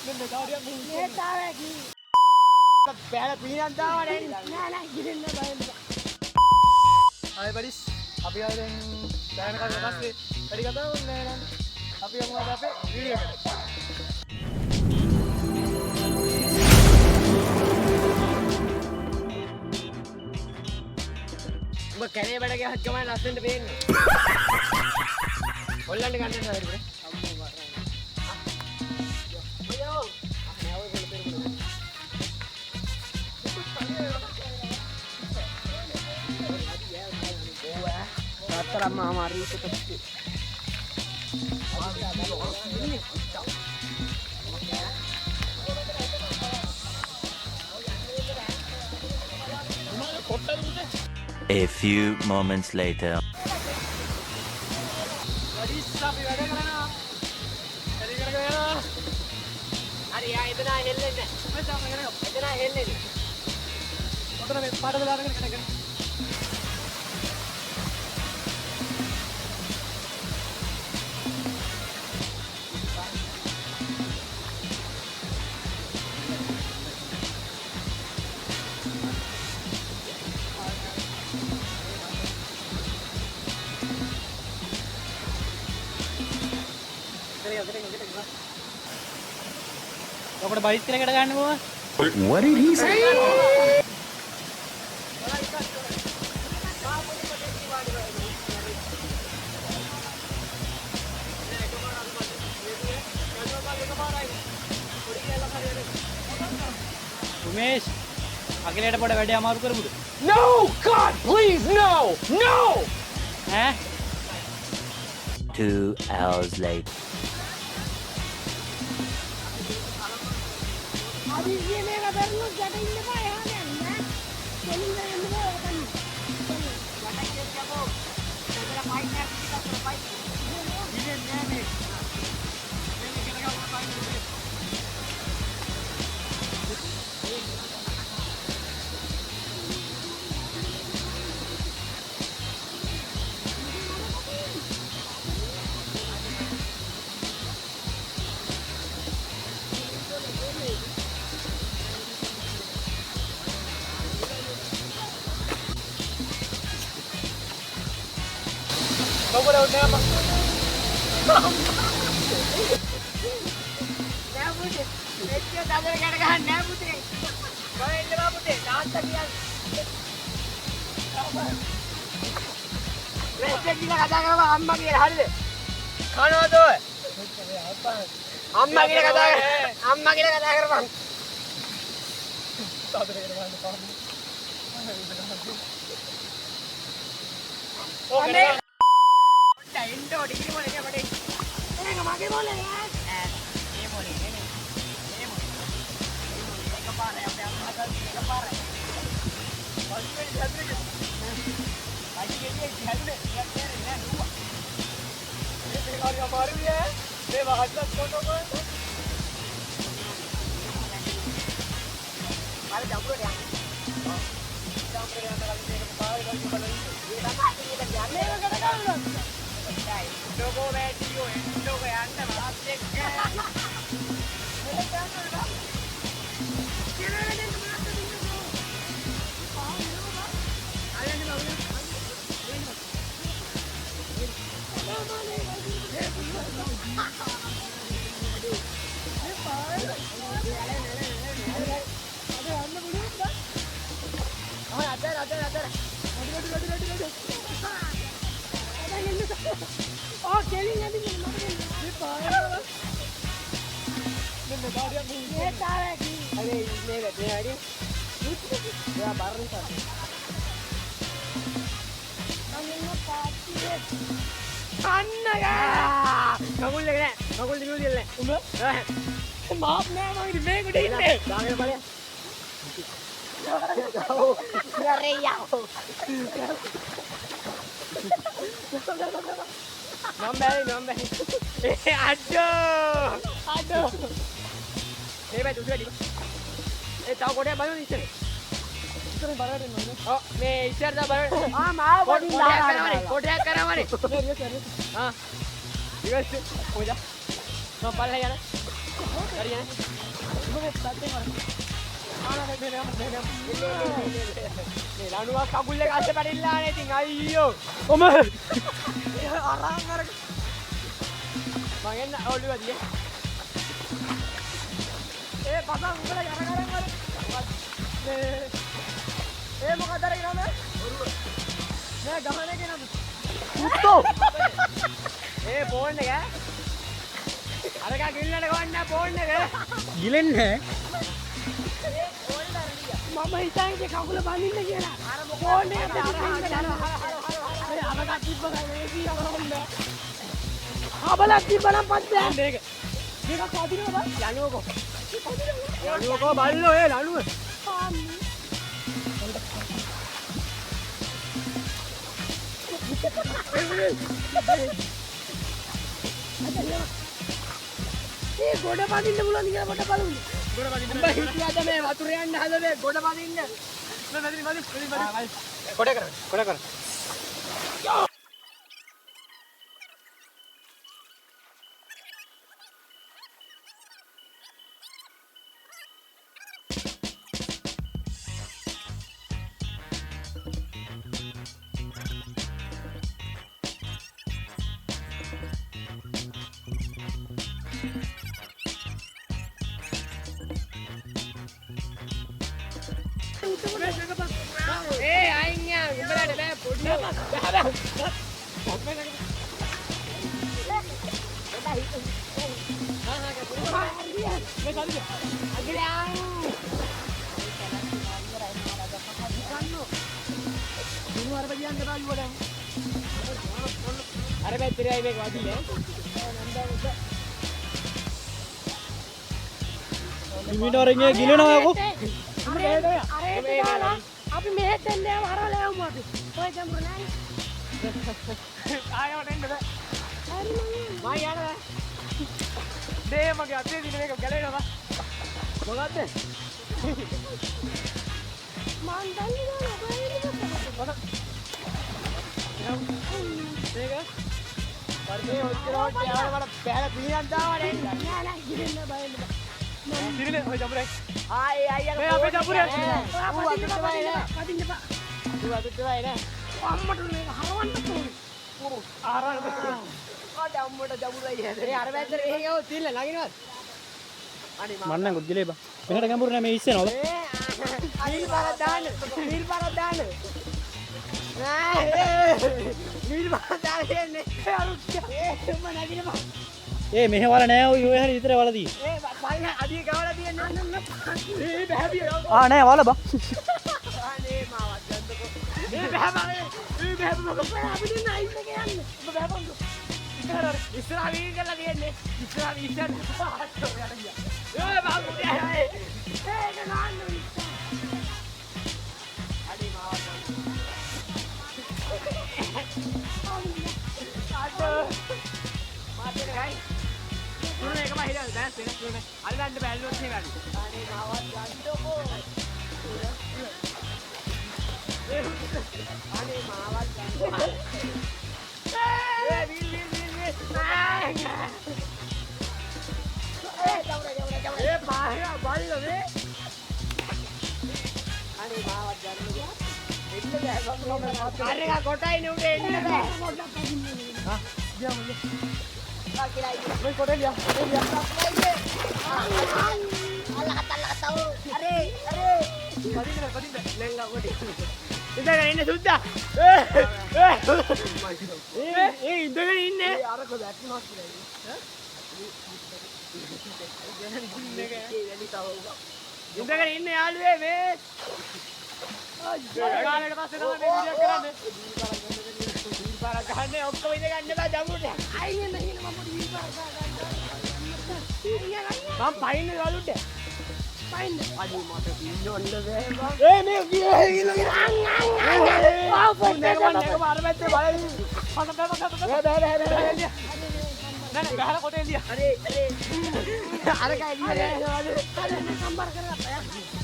මෙන්න කාර්යයක් මේ තාවකි බෑලා පීනක් දාවනේ නෑ නෑ ගිරින්න බයන්න ආයි බඩිස් අපි ආයෙ දැන් දැනන කතාව පස්සේ වැඩි කතාවක් නෑ නේද අපි යමු අද අපේ වීඩියෝ එකට ඔබ කැලේ වැඩ ගහත් ගමන් ලස්සනට පේන්නේ. හොල්ලන්න ගන්න නේද බරේ? අම්මෝ මරනවා. අයියෝ. නෑ ඔය පොළ පෙරමුණ. තාත්තරම්ම අමාරු ඉස්සතත්. A few moments later. බඩිස් අපි වැඩ කරනවා වැඩ කරගෙන යනවා හරි යා එතන හෙල්ලෙන්නේ නැහැ. මම තාම කරනවා එතන හෙල්ලෙන්නේ. ඔතන මේ පාඩම දාගෙන කරගෙන ඔකට බයිස් කෙනෙක්ට ගන්න ඕන. What did he say? උමේෂ් අකිලේට පොඩ වැඩේ අමාරු කරමුද? No God please no no. ඈ 2 hours later. අද ඉන්නේ මේක දරුණු ගැට ඉන්න බෑ යන්න නෑ දෙලින් යන්න බෑ ඔතන යට කිය කියපෝ. එතන පයින් එකක් පිටිපස්සට පයින්. ඉන්නේ නෑ මේ. මේක ඉගෙන ගන්න පයින්. බබුල උන්නේ අප්පා. නෑ පුතේ. මෙච්චර දඩර ගැට ගහන්න නෑ පුතේ. මම එන්න බා පුතේ. තාත්තා කියන්නේ. මෙච්චර කියලා කතා කරපුවා අම්මා කියලා හරිද? කනවද ඔය? අම්මා කියලා කතා කර. අම්මා කියලා කතා කරපන්. තාත්තට ගන්න පාන්න. ඔන්නේ. ඉන්ඩෝ ඩිග්‍රී මොලේ අපේ. ඒක මගේ මොලේ මේ මොලේ නේ. මේ මොලේ. එකපාරයි අපේ අම්මා එකපාරයි. පස්සේ හැදෙන්නේ. අයිති ගෙඩියේ හැදුනේ. ටිකක් නෑ නුඹ. මේ කාර්ය අමාරුයි ඈ. මේ වහද්දක් කොටකොත්. මාළේ දඹුරට යන්න. තාම්පරේ යන කලින් මේක පාරේ ගල්පු බලන්න. ඒ තමයි මේක යන්නේ. මේකට ගන්න ඉන්ඩෝකෝ වැඩියෝ ඉන්ඩෝකෝ යන්න මාත් එක්ක. ඕ කෙලින් යදින්න මට මේ කාර්යයක් මේ තාවකි අනේ ඉන්නේ වැඩේ වැඩි. ඔයා බරන තරම්. මම ඉන්න පාටියේ අන්නගා කකුල් එක නෑ. කකුල් දෙක උදියල නෑ. උඹ මාප් නෑ මම ඉතින් මේකට ඉන්නේ. දාගෙන බලය. යරේයා මම බැරි. අඩෝ. මේ බයි දුසඩි. ඒ තව කොටයක් බලන්න ඉස්සරේ. ඉතින් බලන්න ඕනේ. ඔව් මේ ඉස්සර දා බලන්න. මාව පොඩි කොටයක් කරවනේ. හරි හරි. ආ. ඉවස් කොයිද? මම පල්ලේ යන. හරි යන. මොකද පැත්තෙන් වර. ආනනේ මෙහෙම මෙහෙම. මේ ලණුවක් කකුල් එක අස්සේ පැටිල්ලානේ ඉතින් අයියෝ. ඔම අරන් අර. මම එන්න ඔළුව දියේ. පසන් උඹලා යන කරන් වර. මොකද අරගෙන යන්නේ? නෑ ගහන්නේ කෙනාද? පුත්තෝ. ෆෝන් එක. අරක ගිල්ලට ගවන්න ෆෝන් එක. ගිලෙන්නේ මම හිතන්නේ කකුල බඳින්න කියලා. ෆෝන් එක අරක තිබ්බ ගන්නේ කීවරොන්න. අබලක් තිබ්බනම් පස්සේ. මේක. මේක කොදිනවද? ලණුවකෝ. ලණුවකෝ බල්ලෝ ලණුව. ඒ ගොඩ බඳින්න පුළුවන් කියලා මට බලන්න. ගොඩ බඳින්න. උඹ හිතුවද මේ වතුර යන්න හදන්නේ ගොඩ බඳින්න? කොට කර. කොට කර. අයින් යා උඹලට බෑ පොඩි. අර පැත්තේ මේක වදින්නේ. මිනිවරගේ ගිලෙනවා යකෝ. අපි මෙහෙට එන්නේ හරවලා යමු අපි. ඔය ජම්බුර නෑ. ආයෙත් එන්න බෑ. හරි මම මම යනවා. දේ මගේ අතේ දින මේක ගැලෙනවා. මොකද්ද? මං දන්නේ නෑ බයිරිද. මේක පර්මේ ඔච්චරවට යාවල මට බෑලා පිළියන් දාවනේ. නෑ නෑ ගිරින්න බයිරිද. දිනේ ඔය ජම්බුරේ. ආයේ අයියා මේ අපේ ජම්බුරේ. පදින්න බා. ඌ අතට වයි නෑ. අම්මට මේක හරවන්න ඕනේ. ආරාන. අද අම්මට ජඹුරයි හැදේ. ඒ අර පැත්තට එහෙ ගියෝ තිල්ල නගිනවද? අනේ මම මන්න ගොඩිලේ බා. මෙහෙට ගැඹුරු නෑ මේ ඉස්සෙනවද? අනිල් පාරක් දාන්න. නිල් පාරක් දාන්න. නෑ. නිල් පාරක් දාන්න එන්නේ. ඒ අරුත් මම නගිනවා. ඒ මෙහෙ වල නෑ ඔය ඔය හැරි විතර වලදී. ඒ පල්ල අඩිය ගාවලා තියන්නේ නන්න. ඒ බෑබිය. ආ නෑ වල බා. අනේ මාවත් ගන්නකො. ඒ බෑබා. ඒ බෑබා මොකද අපිට නයිස් එක යන්නේ. ඔබ බෑබන්දු. ඉස්සරහ වීල් කරලා තියන්නේ. ඉස්සරහ ඉස්සර. ඒ බාබුට ඒ නන්න ඉස්සර. අනේ මාවත් ගන්න. අඩෝ. මාතේ ගයි. තුන එකම හිරා දැන් වෙනස් වෙන. අල්ලන්න බැල්ලුවොත් නේ ගන්න. අනේ මාවත් ගන්නකො. අනේ මාවත් ගන්න. ඒ වීල් වීල් වීල් වීල්. ඒ ජවර. ඒ පාහියා බල්ලෝ නේ. අනේ මාවත් ගන්න. එන්න බෑ බං. අර එක කොටයි නේ උඩ එන්න බෑ. පොඩ්ඩක් පදින්න. හා ගියාම ගියා. ආ කියලා ඉතින්. මේ කොටේ ගියා. ඒ ගියා. අල්ලගත්තා. අරේ පදින්න පදින්න. ලෙන්ගා කොටි. ඉඳගෙන ඉන්න සුද්දා. ඒ ඉඳගෙන ඉන්නේ. අරක දැක්කමක් කියලා. ඉඳගෙන ඉන්න යාළුවේ මේ. ගාලකට පස්සේ තමයි මේ විදියක් කරන්නේ. වීල් පාරක් ගන්න ඔක්කොම ඉඳ ගන්න බෑ ජම්මුට. අයිනේ නැහැ මම පොඩි විපාර ගන්න. මම පයින් ගලුට. පයින්න. අඩු මට පින්නොන්න බෑ බං. ඒ මේ ගියා ආ පොඩ්ඩක් එක මාර පැත්තේ බලන්න. බෑ. නෑ ගහලා කොටේ එළිය. අරේ අර කයි දිහා සම්බර කරලා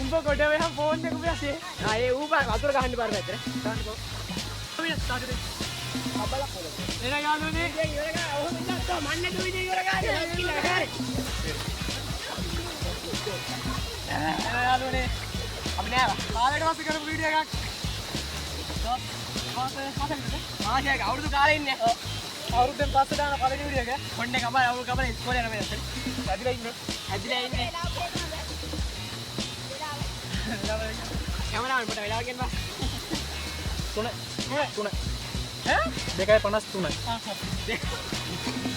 උඹ කොටේ වෙහම ෆෝන් එක උඹසේ. ආ ඒ ඌ වතුර ගහන්න පාර පැත්තට. ගන්නකෝ. මිනිස් තාදේ. අබලක් එන යාළුවනේ. ඉවර ගා ඔහොම ඉන්නත් මන්නේ දුවිද ඉවර ගා. යාළුවනේ අපි නෑ කාලයට පස්සේ කරපු වීඩියෝ එකක්. මාසයක් අවුරුදු කාලේ ඉන්නේ අවුරුද්දෙන් පස්සේ දාන පළවෙනි වීඩියෝ එක. කොණ්ඩේ කබල් අවුරුදු කබල් ඉස්කෝලේ යන වෙලාවට ඇදිලා ඉන්න. ඇදිලා ඉන්නේ කැමරාවෙන් පොඩ වෙලාව ගන්න බා 3 ඈ 2:53.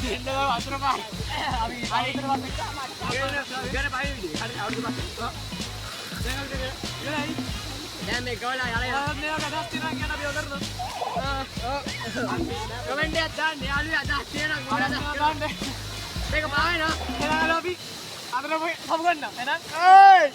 දෙන්න බා වතුර පායි අපි හරි ඉතර වත් ගන්න පායි විදිහේ හරි අවුරුදු පස්සේ දැන් මේ ගෝලා යාලා මේවා ගඩස් තියනවා කියන අපි ඔය කරනවා. කමෙන්ට් එකක් දාන්න යාළුවා අදහස් තියෙනවා ගෝලා අදහස් දාන්න. මේක පාවෙනවා එහෙනම් අපි අතන සමු ගන්න. එහෙනම් ඒයි